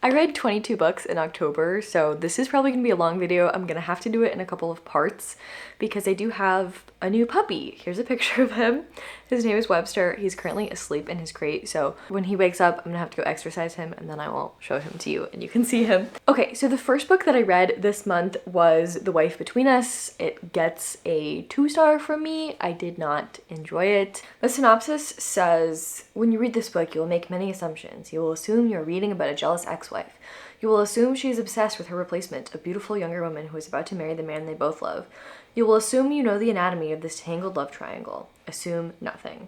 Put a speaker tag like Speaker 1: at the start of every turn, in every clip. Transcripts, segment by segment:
Speaker 1: I read 22 books in October, so this is probably gonna be a long video. I'm gonna have to do it in a couple of parts because I do have a new puppy. Here's a picture of him. His name is Webster. He's currently asleep in his crate, so when he wakes up, I'm gonna have to go exercise him and then I will show him to you and you can see him. Okay, so the first book that I read this month was The Wife Between Us. It gets a 2-star from me. I did not enjoy it. The synopsis says, when you read this book, you will make many assumptions. You will assume you're reading about a jealous ex-wife. You will assume she is obsessed with her replacement, a beautiful younger woman who is about to marry the man they both love. You will assume you know the anatomy of this tangled love triangle. Assume nothing.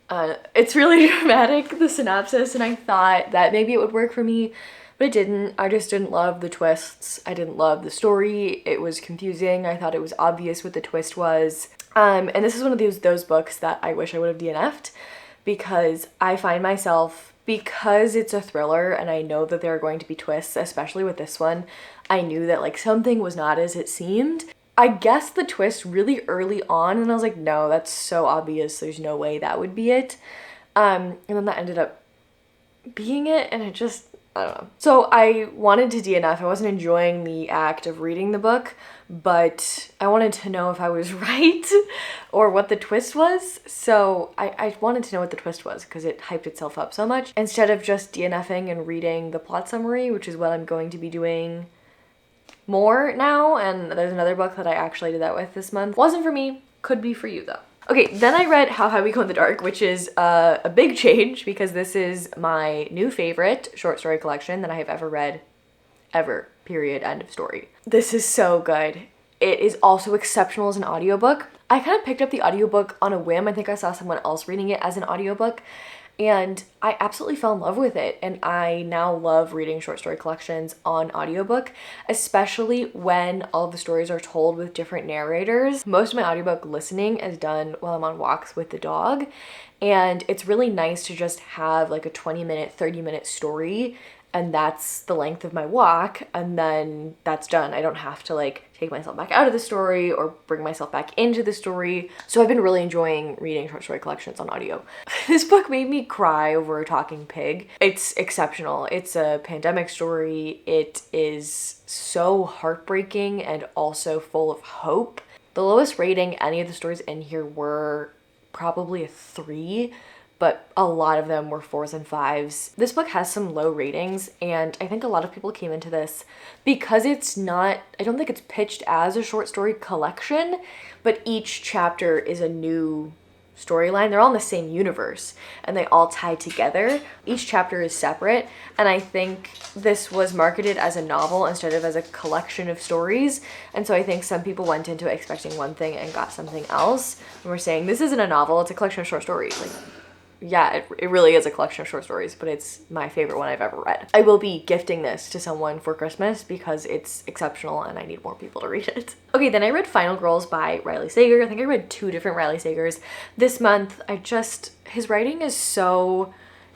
Speaker 1: It's really dramatic, the synopsis, and I thought that maybe it would work for me, but it didn't. I just didn't love the twists. I didn't love the story. It was confusing. I thought it was obvious what the twist was. And this is one of those books that I wish I would have DNF'd because I find myself, because it's a thriller and I know that there are going to be twists, especially with this one, I knew that like something was not as it seemed. I guessed the twist really early on and I was like, no, that's so obvious. There's no way that would be it. And then that ended up being it and it just, I don't know. So I wanted to DNF. I wasn't enjoying the act of reading the book, but I wanted to know if I was right or what the twist was. So I wanted to know what the twist was because it hyped itself up so much. Instead of just DNFing and reading the plot summary, which is what I'm going to be doing more now, and there's another book that I actually did that with this month. Wasn't for me, could be for you though. Okay, then I read How High We Go in the Dark, which is a big change because this is my new favorite short story collection that I have ever read, ever, period, end of story. This is so good. It is also exceptional as an audiobook. I kind of picked up the audiobook on a whim. I think I saw someone else reading it as an audiobook and I absolutely fell in love with it. And I now love reading short story collections on audiobook, especially when all of the stories are told with different narrators. Most of my audiobook listening is done while I'm on walks with the dog. And it's really nice to just have like a 20-minute, 30-minute story and that's the length of my walk and then that's done. I don't have to like take myself back out of the story or bring myself back into the story. So I've been really enjoying reading short story collections on audio. This book made me cry over a talking pig. It's exceptional. It's a pandemic story. It is so heartbreaking and also full of hope. The lowest rating any of the stories in here were probably a 3, but a lot of them were 4s and 5s. This book has some low ratings, and I think a lot of people came into this because it's not, I don't think it's pitched as a short story collection, but each chapter is a new storyline. They're all in the same universe, and they all tie together. Each chapter is separate, and I think this was marketed as a novel instead of as a collection of stories, and so I think some people went into it expecting one thing and got something else, and we're saying, this isn't a novel, it's a collection of short stories. Like, yeah, it really is a collection of short stories, but it's my favorite one I've ever read. I will be gifting this to someone for Christmas because it's exceptional and I need more people to read it. Okay, then I read Final Girls by Riley Sager. I think I read 2 different Riley Sagers this month. His writing is so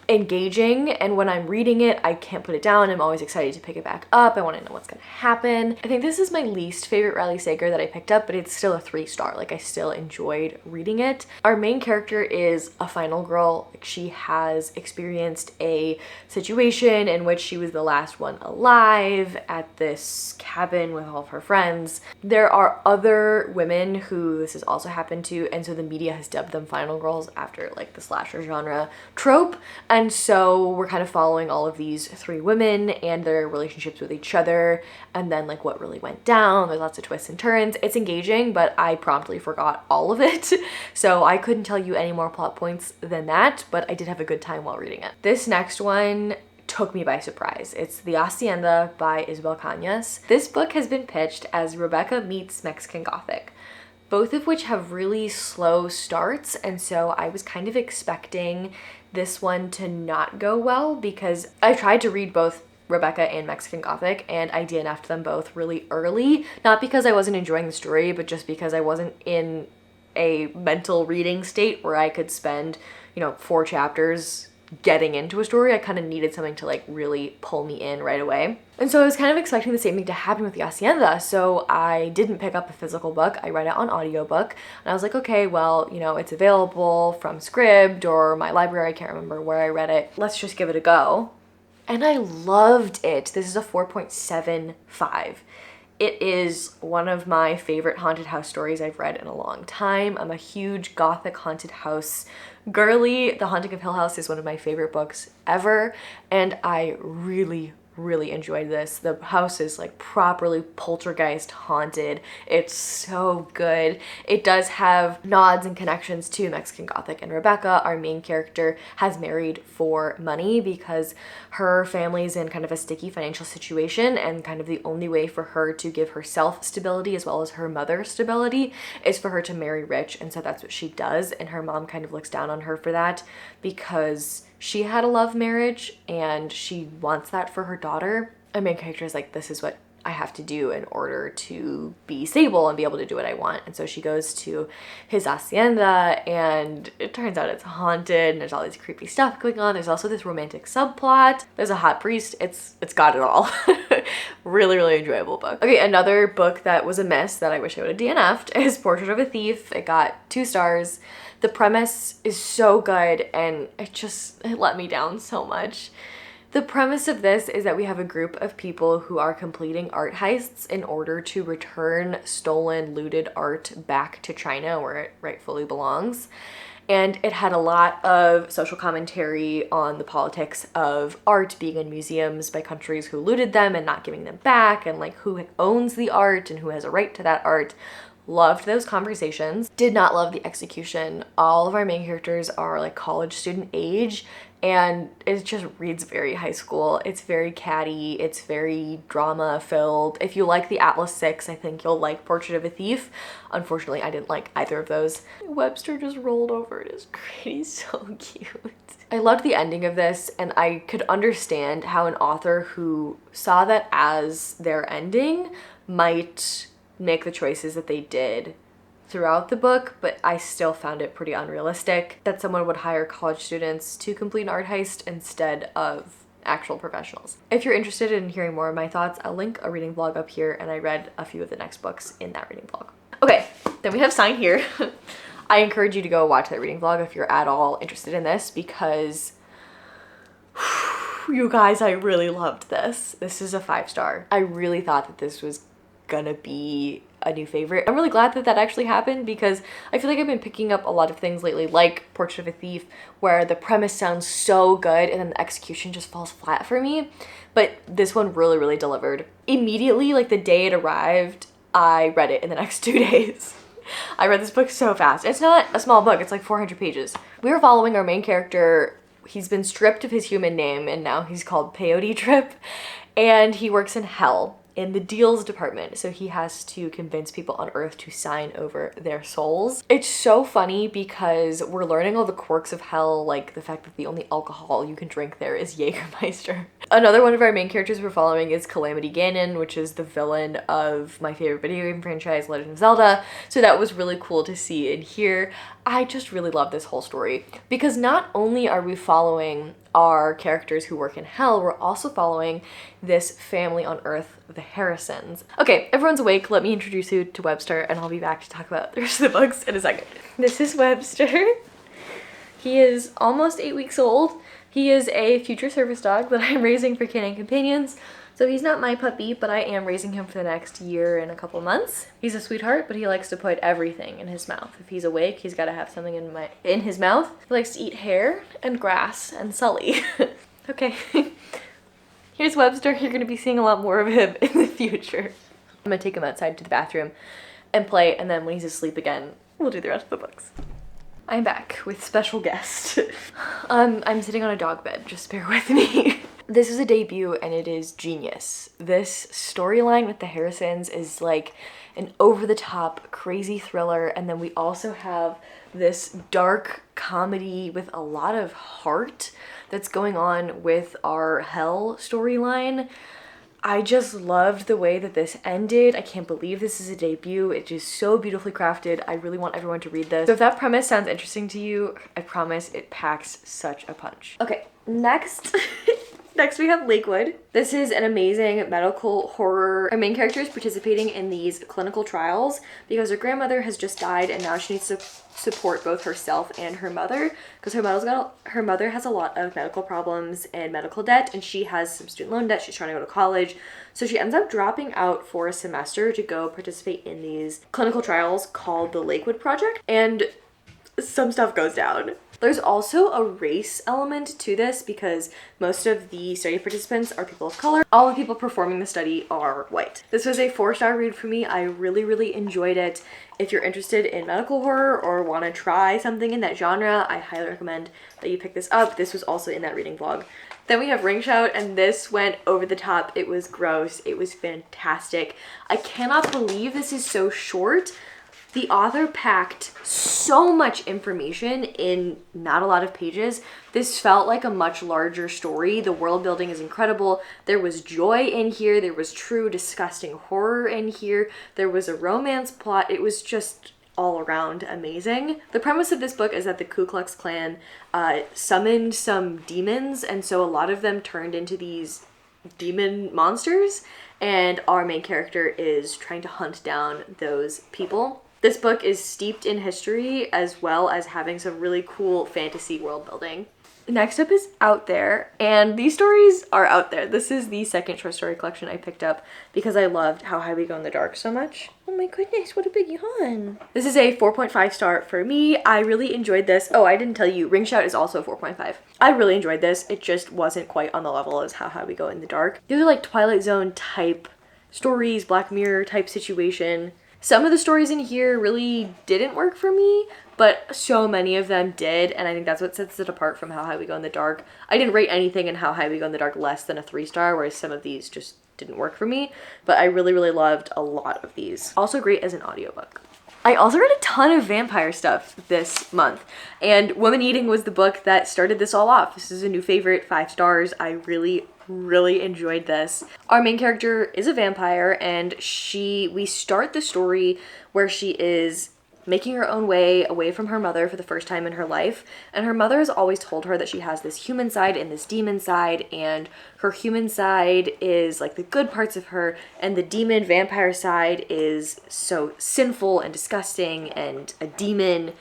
Speaker 1: engaging, and when I'm reading it, I can't put it down. I'm always excited to pick it back up. I want to know what's gonna happen. I think this is my least favorite Riley Sager that I picked up, but it's still a 3-star. Like, I still enjoyed reading it. Our main character is a final girl. Like, she has experienced a situation in which she was the last one alive at this cabin with all of her friends. There are other women who this has also happened to, and so the media has dubbed them final girls after like the slasher genre trope. And so we're kind of following all of these 3 women and their relationships with each other and then like what really went down. There's lots of twists and turns. It's engaging, but I promptly forgot all of it. So I couldn't tell you any more plot points than that, but I did have a good time while reading it. This next one took me by surprise. It's The Hacienda by Isabel Cañas. This book has been pitched as Rebecca meets Mexican Gothic, both of which have really slow starts, and so I was kind of expecting this one to not go well because I tried to read both Rebecca and Mexican Gothic and I DNF'd them both really early, not because I wasn't enjoying the story, but just because I wasn't in a mental reading state where I could spend, 4 chapters getting into a story. I kind of needed something to like really pull me in right away. And so I was kind of expecting the same thing to happen with The Hacienda, so I didn't pick up a physical book. I read it on audiobook, and I was like, okay, well, it's available from Scribd or my library. I can't remember where I read it. Let's just give it a go. and I loved it. This is a 4.75. It is one of my favorite haunted house stories I've read in a long time. I'm a huge gothic haunted house girly. The Haunting of Hill House is one of my favorite books ever, and I really enjoyed this. The house is like properly poltergeist haunted. It's so good. It does have nods and connections to Mexican Gothic, and Rebecca, our main character, has married for money because her family's in kind of a sticky financial situation, and kind of the only way for her to give herself stability as well as her mother stability is for her to marry rich, and so that's what she does. And her mom kind of looks down on her for that because she had a love marriage and she wants that for her daughter. Our main character is like, this is what I have to do in order to be stable and be able to do what I want. And so she goes to his hacienda, and it turns out it's haunted and there's all this creepy stuff going on. There's also this romantic subplot. There's a hot priest. It's got it all. Really enjoyable book. Okay, another book that was a miss that I wish I would have DNF'd is Portrait of a Thief. It got 2 stars. The premise is so good, and it let me down so much. The premise of this is that we have a group of people who are completing art heists in order to return stolen, looted art back to China where it rightfully belongs. And it had a lot of social commentary on the politics of art being in museums by countries who looted them and not giving them back, and like who owns the art and who has a right to that art. Loved those conversations. Did not love the execution. All of our main characters are like college student age, and it just reads very high school. It's very catty. It's very drama filled. If you like the Atlas 6, I think you'll like Portrait of a Thief. Unfortunately, I didn't like either of those. Webster just rolled over. It is great. He's so cute. I loved the ending of this, and I could understand how an author who saw that as their ending might make the choices that they did throughout the book, but I still found it pretty unrealistic that someone would hire college students to complete an art heist instead of actual professionals. If you're interested in hearing more of my thoughts, I'll link a reading vlog up here, and I read a few of the next books in that reading vlog. Okay, then we have Sign here. I encourage you to go watch that reading vlog if you're at all interested in this, because you guys, I really loved this. This is a 5-star. I really thought that this was gonna be a new favorite. I'm really glad that that actually happened, because I feel like I've been picking up a lot of things lately, like Portrait of a Thief, where the premise sounds so good and then the execution just falls flat for me. But this one really delivered. Immediately, like the day it arrived, I read it in the next 2 days. I read this book so fast. It's not a small book, it's like 400 pages. We are following our main character. He's been stripped of his human name, and now he's called Peyote Trip, and he works in hell in the deals department, so he has to convince people on Earth to sign over their souls. It's so funny because we're learning all the quirks of hell, like the fact that the only alcohol you can drink there is Jägermeister. Another one of our main characters we're following is Calamity Ganon, which is the villain of my favorite video game franchise, Legend of Zelda, so that was really cool to see and hear. I just really love this whole story, because not only are we following our characters who work in hell, we're also following this family on Earth, the Harrisons. Okay, everyone's awake. Let me introduce you to Webster, and I'll be back to talk about the rest of the books in a second. This is Webster. He is almost 8 weeks old. He is a future service dog that I'm raising for Canine Companions. So he's not my puppy, but I am raising him for the next year and a couple months. He's a sweetheart, but he likes to put everything in his mouth. If he's awake, he's got to have something in his mouth. He likes to eat hair and grass and Sully. Okay, here's Webster. You're going to be seeing a lot more of him in the future. I'm going to take him outside to the bathroom and play, and then when he's asleep again, we'll do the rest of the books. I'm back with special guest. I'm sitting on a dog bed, just bear with me. This is a debut, and it is genius. This storyline with the Harrisons is like an over-the-top crazy thriller, and then we also have this dark comedy with a lot of heart that's going on with our hell storyline. I just loved the way that this ended. I can't believe this is a debut. It is so beautifully crafted. I really want everyone to read this. So if that premise sounds interesting to you, I promise it packs such a punch. Okay, next Next we have Lakewood. This is an amazing medical horror. Our main character is participating in these clinical trials because her grandmother has just died and now she needs to support both herself and her mother because her mother has a lot of medical problems and medical debt, and she has some student loan debt. She's trying to go to college. So she ends up dropping out for a semester to go participate in these clinical trials called the Lakewood Project, and some stuff goes down. There's also a race element to this because most of the study participants are people of color. All the people performing the study are white. This was a 4-star read for me. I really enjoyed it. If you're interested in medical horror or want to try something in that genre, I highly recommend that you pick this up. This was also in that reading vlog. Then we have Ring Shout, and this went over the top. It was gross. It was fantastic. I cannot believe this is so short. The author packed so much information in not a lot of pages. This felt like a much larger story. The world building is incredible. There was joy in here. There was true disgusting horror in here. There was a romance plot. It was just all around amazing. The premise of this book is that the Ku Klux Klan summoned some demons, and so a lot of them turned into these demon monsters, and our main character is trying to hunt down those people. This book is steeped in history as well as having some really cool fantasy world building. Next up is Out There, and these stories are out there. This is the second short story collection I picked up because I loved How High We Go in the Dark so much. Oh my goodness, what a big yawn. This is a 4.5 star for me. I really enjoyed this. Oh, I didn't tell you, Ring Shout is also 4.5. I really enjoyed this. It just wasn't quite on the level as How High We Go in the Dark. These are like Twilight Zone type stories, Black Mirror type situation. Some of the stories in here really didn't work for me, but so many of them did, and I think that's what sets it apart from How High We Go in the Dark. I didn't rate anything in How High We Go in the Dark less than a 3-star, whereas some of these just didn't work for me, but I really loved a lot of these. Also great as an audiobook. I also read a ton of vampire stuff this month, and Woman Eating was the book that started this all off. This is a new favorite, 5 stars. I really enjoyed this. Our main character is a vampire, and we start the story where she is making her own way away from her mother for the first time in her life, and her mother has always told her that she has this human side and this demon side, and her human side is like the good parts of her, and the demon vampire side is so sinful and disgusting and a demon.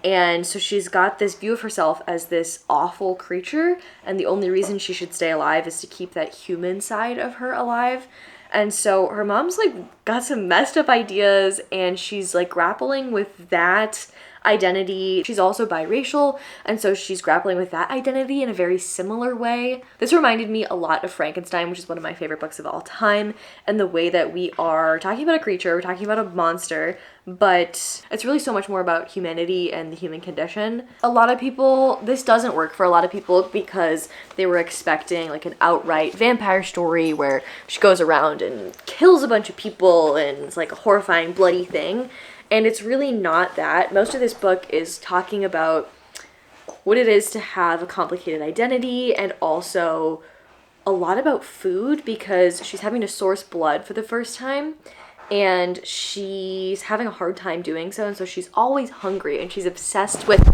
Speaker 1: And so she's got this view of herself as this awful creature, and the only reason she should stay alive is to keep that human side of her alive. And so her mom's like got some messed up ideas, and she's like grappling with that identity. She's also biracial, and so she's grappling with that identity in a very similar way. This reminded me a lot of Frankenstein, which is one of my favorite books of all time, and the way that we are talking about a creature, we're talking about a monster, but it's really so much more about humanity and the human condition. A lot of people, this doesn't work for a lot of people because they were expecting like an outright vampire story where she goes around and kills a bunch of people and it's like a horrifying bloody thing. And it's really not that. Most of this book is talking about what it is to have a complicated identity, and also a lot about food because she's having to source blood for the first time, and she's having a hard time doing so, and so she's always hungry, and she's obsessed with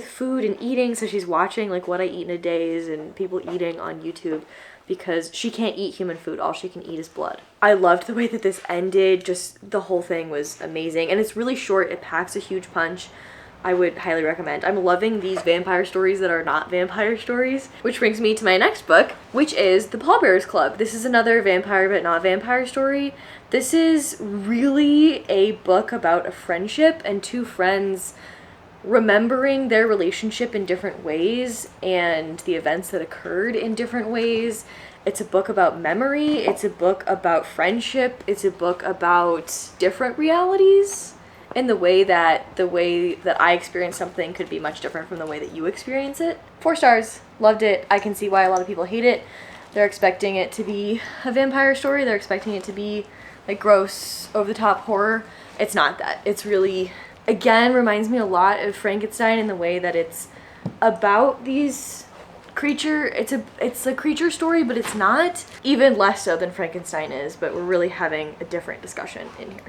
Speaker 1: food and eating, so she's watching like What I Eat in a Day and people eating on YouTube because she can't eat human food. All she can eat is blood. I loved the way that this ended. Just the whole thing was amazing, and it's really short. It packs a huge punch. I would highly recommend. I'm loving these vampire stories that are not vampire stories, which brings me to my next book, which is The Pallbearers Club. This is another vampire but not vampire story. This is really a book about a friendship and two friends remembering their relationship in different ways and the events that occurred in different ways. It's a book about memory. It's a book about friendship. It's a book about different realities. And the way that I experience something could be much different from the way that you experience it. 4 stars. Loved it. I can see why a lot of people hate it. They're expecting it to be a vampire story. They're expecting it to be like gross, over-the-top horror. It's not that. It's really, again, reminds me a lot of Frankenstein in the way that it's about these creature. It's a creature story, but it's not. Even less so than Frankenstein is, but we're really having a different discussion in here.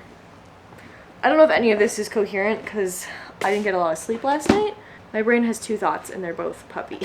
Speaker 1: I don't know if any of this is coherent because I didn't get a lot of sleep last night, My brain has two thoughts and they're both puppy.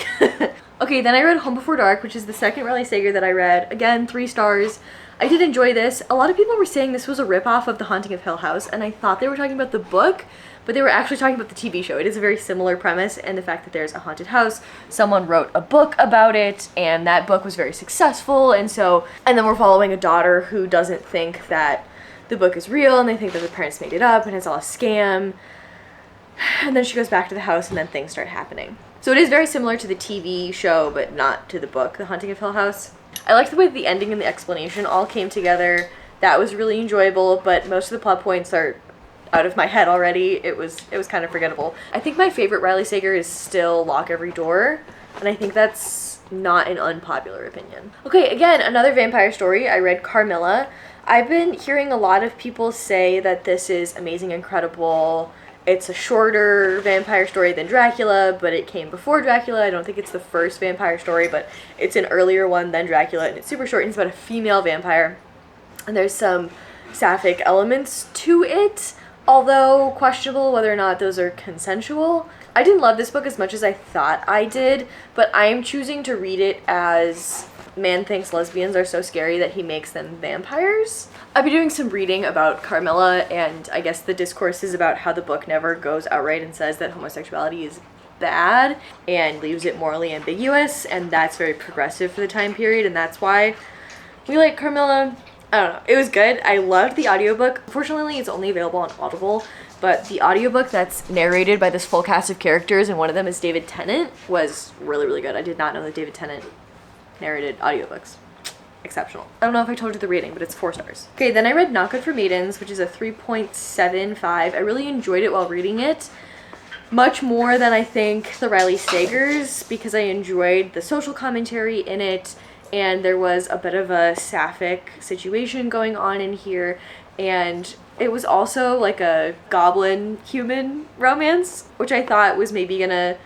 Speaker 1: Okay, then I read Home Before Dark, which is the second Riley Sager that I read. Again, 3 stars. I did enjoy this. A lot of people were saying this was a ripoff of The Haunting of Hill House, and I thought they were talking about the book, but they were actually talking about the TV show. It is a very similar premise, and the fact that there's a haunted house. Someone wrote a book about it, and that book was very successful, and then we're following a daughter who doesn't think that the book is real, and they think that the parents made it up, and it's all a scam. And then she goes back to the house, and then things start happening. So it is very similar to the TV show, but not to the book, The Haunting of Hill House. I liked the way the ending and the explanation all came together. That was really enjoyable, but most of the plot points are out of my head already. It was kind of forgettable. I think my favorite Riley Sager is still Lock Every Door, and I think that's not an unpopular opinion. Okay, again, another vampire story. I read Carmilla. I've been hearing a lot of people say that this is amazing, incredible. It's a shorter vampire story than Dracula, but it came before Dracula. I don't think it's the first vampire story, but it's an earlier one than Dracula, and it's super short, and it's about a female vampire. And there's some sapphic elements to it, although questionable whether or not those are consensual. I didn't love this book as much as I thought I did, but I am choosing to read it as man thinks lesbians are so scary that he makes them vampires. I've been doing some reading about Carmilla, and I guess the discourse is about how the book never goes outright and says that homosexuality is bad and leaves it morally ambiguous, and that's very progressive for the time period, and that's why we like Carmilla. I don't know. It was good. I loved the audiobook. Unfortunately, it's only available on Audible, but the audiobook that's narrated by this full cast of characters, and one of them is David Tennant, was really, really good. I did not know that David Tennant narrated audiobooks. Exceptional. I don't know if I told you the rating, but it's 4 stars. Okay, then I read Not Good for Maidens, which is a 3.75. I really enjoyed it while reading it. Much more than I think the Riley Sagers, because I enjoyed the social commentary in it, and there was a bit of a sapphic situation going on in here, and it was also like a goblin human romance, which I thought was maybe gonna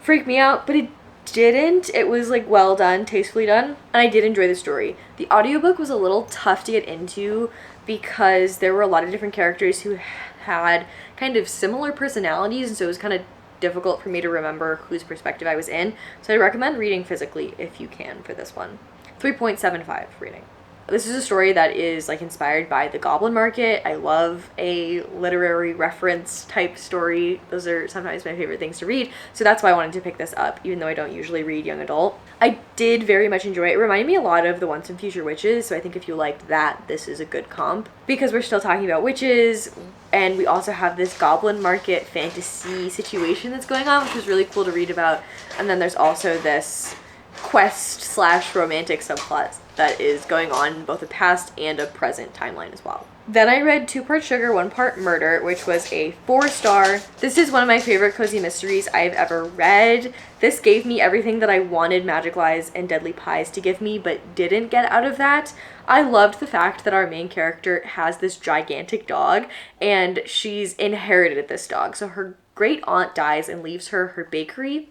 Speaker 1: freak me out, but it didn't. It was like well done, tastefully done, and I did enjoy the story. The audiobook was a little tough to get into because there were a lot of different characters who had kind of similar personalities, and so it was kind of difficult for me to remember whose perspective I was in. So I recommend reading physically if you can for this one. 3.75 rating. This is a story that is like inspired by the Goblin Market. I love a literary reference type story. Those are sometimes my favorite things to read. So that's why I wanted to pick this up, even though I don't usually read young adult. I did very much enjoy it. It reminded me a lot of The Once and Future Witches. So I think if you liked that, this is a good comp, because we're still talking about witches, and we also have this Goblin Market fantasy situation that's going on, which is really cool to read about. And then there's also this quest / romantic subplot that is going on in both a past and a present timeline as well. Then I read 2 Part Sugar, 1 Part Murder, which was a 4 star. This is one of my favorite cozy mysteries I've ever read. This gave me everything that I wanted Magic Lies and Deadly Pies to give me, but didn't get out of that. I loved the fact that our main character has this gigantic dog, and she's inherited this dog. So her great aunt dies and leaves her her bakery,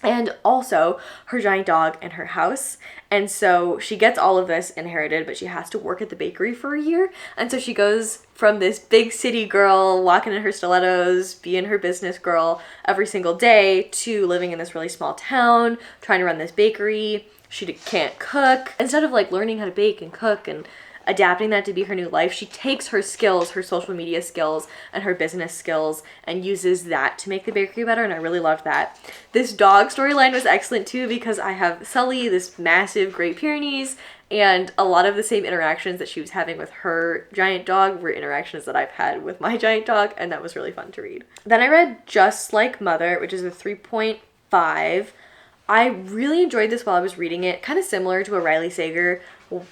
Speaker 1: and also her giant dog and her house. And so she gets all of this inherited, but she has to work at the bakery for a year. And so she goes from this big city girl walking in her stilettos, being her business girl every single day, to living in this really small town, trying to run this bakery. She can't cook. Instead of like learning how to bake and cook and adapting that to be her new life, she takes her skills, her social media skills and her business skills, and uses that to make the bakery better, and I really loved that. This dog storyline was excellent too, because I have Sully, this massive Great Pyrenees, and a lot of the same interactions that she was having with her giant dog were interactions that I've had with my giant dog, and that was really fun to read. Then I read Just Like Mother, which is a 3.5. I really enjoyed this while I was reading it, kind of similar to a Riley Sager,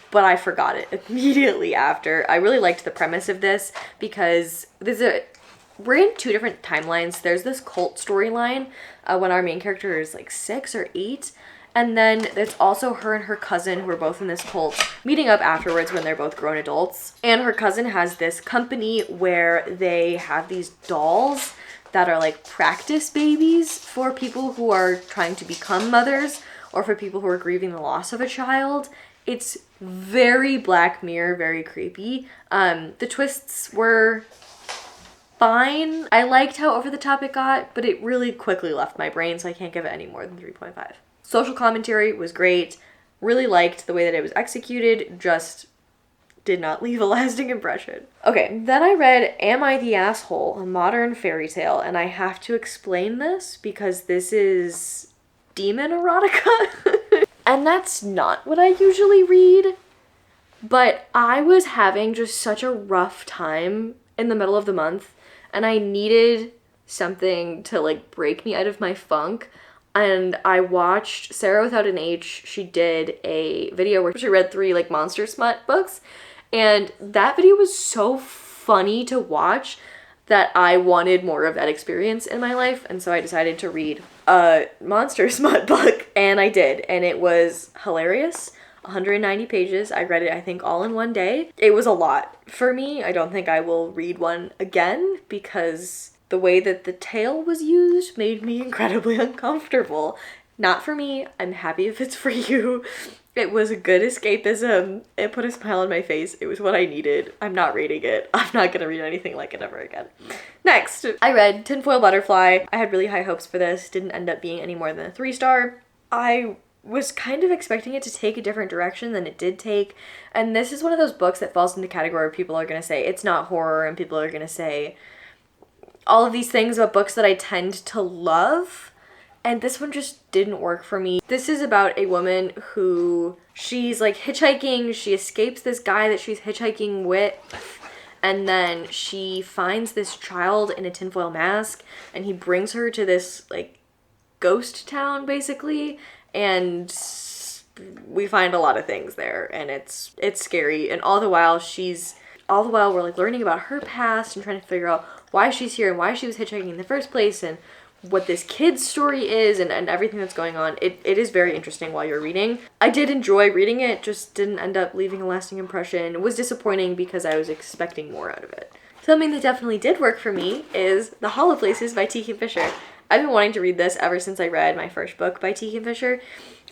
Speaker 1: but I forgot it immediately after. I really liked the premise of this because we're in 2 different timelines. There's this cult storyline when our main character is like 6 or 8. And then it's also her and her cousin who are both in this cult meeting up afterwards when they're both grown adults. And her cousin has this company where they have these dolls that are like practice babies for people who are trying to become mothers, or for people who are grieving the loss of a child. It's very Black Mirror, very creepy. The twists were fine. I liked how over the top it got, but it really quickly left my brain, so I can't give it any more than 3.5. Social commentary was great. Really liked the way that it was executed, just did not leave a lasting impression. Okay, then I read Am I the Asshole? A Modern Fairy Tale, and I have to explain this because this is demon erotica. And that's not what I usually read, but I was having just such a rough time in the middle of the month, and I needed something to like break me out of my funk. And I watched Sarah Without an H. She did a video where she read 3 like monster smut books, and that video was so funny to watch that I wanted more of that experience in my life, and so I decided to read a monster smut book, and I did, and it was hilarious. 190 pages. I read it, I think, all in one day. It was a lot for me. I don't think I will read one again because the way that the tale was used made me incredibly uncomfortable. Not for me. I'm happy if it's for you. It was a good escapism. It put a smile on my face. It was what I needed. I'm not reading it. I'm not gonna read anything like it ever again. Next, I read Tinfoil Butterfly. I had really high hopes for this. Didn't end up being any more than a 3-star. I was kind of expecting it to take a different direction than it did take. And this is one of those books that falls into the category where people are going to say it's not horror, and people are going to say all of these things about books that I tend to love. And this one just didn't work for me. This is about a woman who, she's like hitchhiking. She escapes this guy that she's hitchhiking with. And then she finds this child in a tinfoil mask. And he brings her to this like ghost town basically. And we find a lot of things there, and it's scary. And all the while we're like learning about her past and trying to figure out why she's here and why she was hitchhiking in the first place and what this kid's story is and everything that's going on. It is very interesting while you're reading. I did enjoy reading it, just didn't end up leaving a lasting impression. It was disappointing because I was expecting more out of it. Something that definitely did work for me is The Hollow Places by T. Kim Fisher. I've been wanting to read this ever since I read my first book by T. Kim Fisher.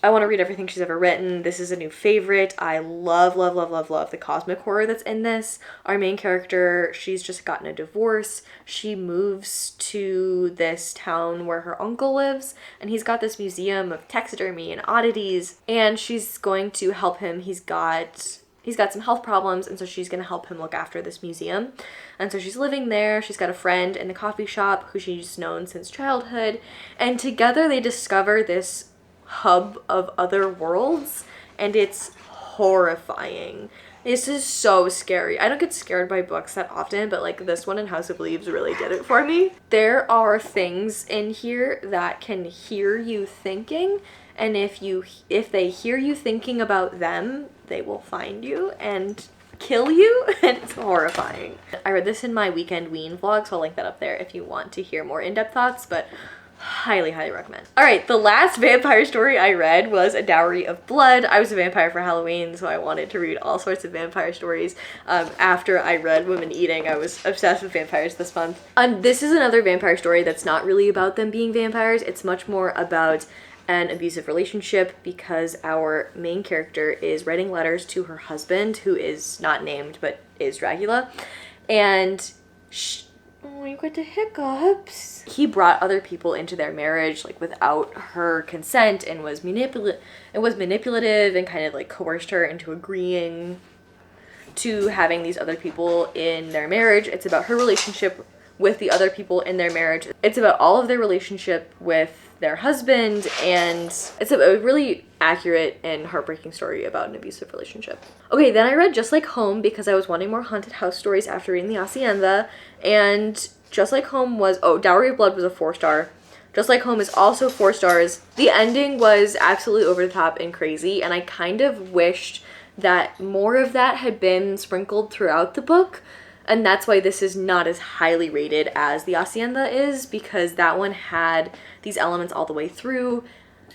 Speaker 1: I want to read everything she's ever written. This is a new favorite. I love the cosmic horror that's in this. Our main character, she's just gotten a divorce. She moves to this town where her uncle lives, and he's got this museum of taxidermy and oddities, and she's going to help him. He's got some health problems, and so she's going to help him look after this museum. And so she's living there. She's got a friend in the coffee shop who she's known since childhood, and together they discover this hub of other worlds, and it's horrifying. This is so scary. I don't get scared by books that often, but like this one in House of Leaves really did it for me. There are things in here that can hear you thinking, and if they hear you thinking about them, they will find you and kill you, and it's horrifying. I read this in my weekend ween vlog, so I'll link that up there if you want to hear more in-depth thoughts, but highly recommend. All right, the last vampire story I read was A Dowry of Blood. I was a vampire for Halloween, so I wanted to read all sorts of vampire stories. After I read Women Eating, I was obsessed with vampires this month. This is another vampire story that's not really about them being vampires. It's much more about an abusive relationship because our main character is writing letters to her husband, who is not named but is Dracula, and oh, you got the hiccups. He brought other people into their marriage like without her consent and was manipulative and kind of like coerced her into agreeing to having these other people in their marriage. It's about her relationship with the other people in their marriage. It's about all of their relationship with their husband, and it's a really accurate and heartbreaking story about an abusive relationship. Okay, then I read Just Like Home because I was wanting more haunted house stories after reading The Hacienda, and Just Like Home was, Dowry of Blood was a 4-star. Just Like Home is also 4 stars. The ending was absolutely over the top and crazy, and I kind of wished that more of that had been sprinkled throughout the book. And that's why this is not as highly rated as The Hacienda is, because that one had these elements all the way through.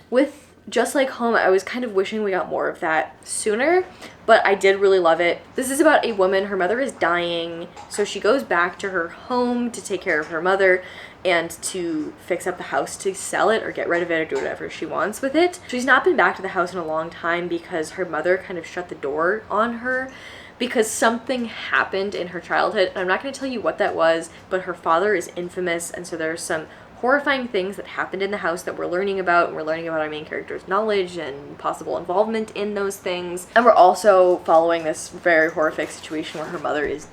Speaker 1: With Just Like Home, I was kind of wishing we got more of that sooner, but I did really love it. This is about a woman, her mother is dying, so she goes back to her home to take care of her mother and to fix up the house to sell it or get rid of it or do whatever she wants with it. She's not been back to the house in a long time because her mother kind of shut the door on her because something happened in her childhood, and I'm not going to tell you what that was, but her father is infamous, and so there's some horrifying things that happened in the house that we're learning about, and we're learning about our main character's knowledge and possible involvement in those things. And we're also following this very horrific situation where her mother is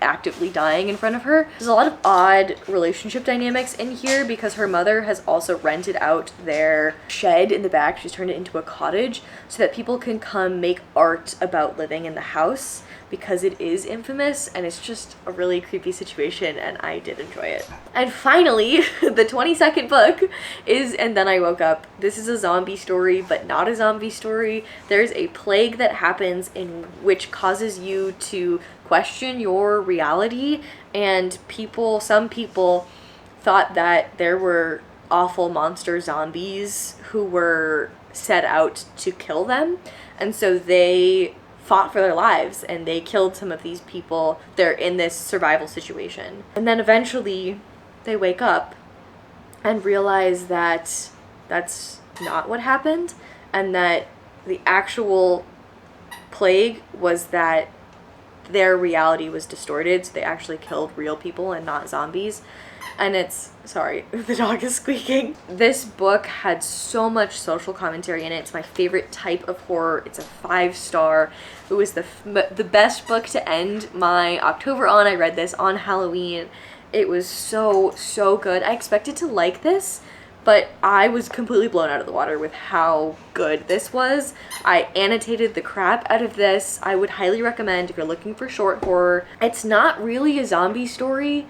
Speaker 1: actively dying in front of her. There's a lot of odd relationship dynamics in here because her mother has also rented out their shed in the back. She's turned it into a cottage so that people can come make art about living in the house, because it is infamous, and it's just a really creepy situation, and I did enjoy it. And finally, the 22nd book is And Then I Woke Up. This is a zombie story, but not a zombie story. There's a plague that happens in which causes you to question your reality, and some people thought that there were awful monster zombies who were set out to kill them, and so they fought for their lives and they killed some of these people. They're in this survival situation, and then eventually they wake up and realize that that's not what happened, and that the actual plague was that their reality was distorted, so they actually killed real people and not zombies. And it's, sorry, the dog is squeaking. This book had so much social commentary in it. It's my favorite type of horror. It's a 5-star. It was the best book to end my October on. I read this on Halloween. It was so good. I expected to like this, but I was completely blown out of the water with how good this was. I annotated the crap out of this. I would highly recommend if you're looking for short horror. It's not really a zombie story.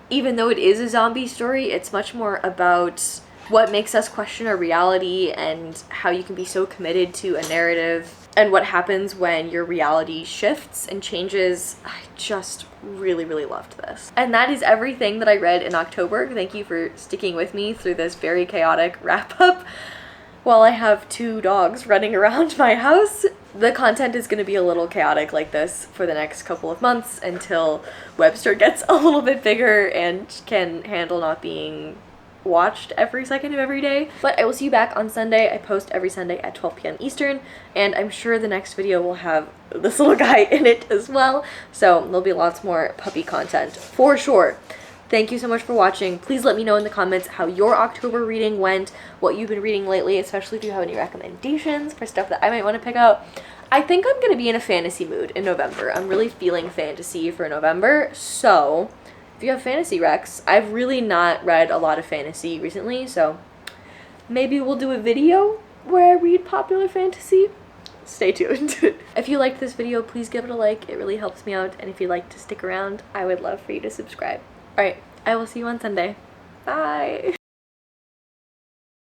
Speaker 1: Even though it is a zombie story, it's much more about what makes us question our reality and how you can be so committed to a narrative and what happens when your reality shifts and changes. I just really loved this. And that is everything that I read in October. Thank you for sticking with me through this very chaotic wrap-up while I have 2 dogs running around my house. The content is going to be a little chaotic like this for the next couple of months until Webster gets a little bit bigger and can handle not being watched every second of every day. But I will see you back on Sunday. I post every Sunday at 12 p.m. Eastern, and I'm sure the next video will have this little guy in it as well. So there'll be lots more puppy content for sure. Thank you so much for watching. Please let me know in the comments how your October reading went, what you've been reading lately, especially if you have any recommendations for stuff that I might want to pick up. I think I'm going to be in a fantasy mood in November. I'm really feeling fantasy for November, so if you have fantasy recs, I've really not read a lot of fantasy recently, so maybe we'll do a video where I read popular fantasy. Stay tuned. If you liked this video, please give it a like. It really helps me out, and if you'd like to stick around, I would love for you to subscribe. Alright, I will see you on Sunday. Bye!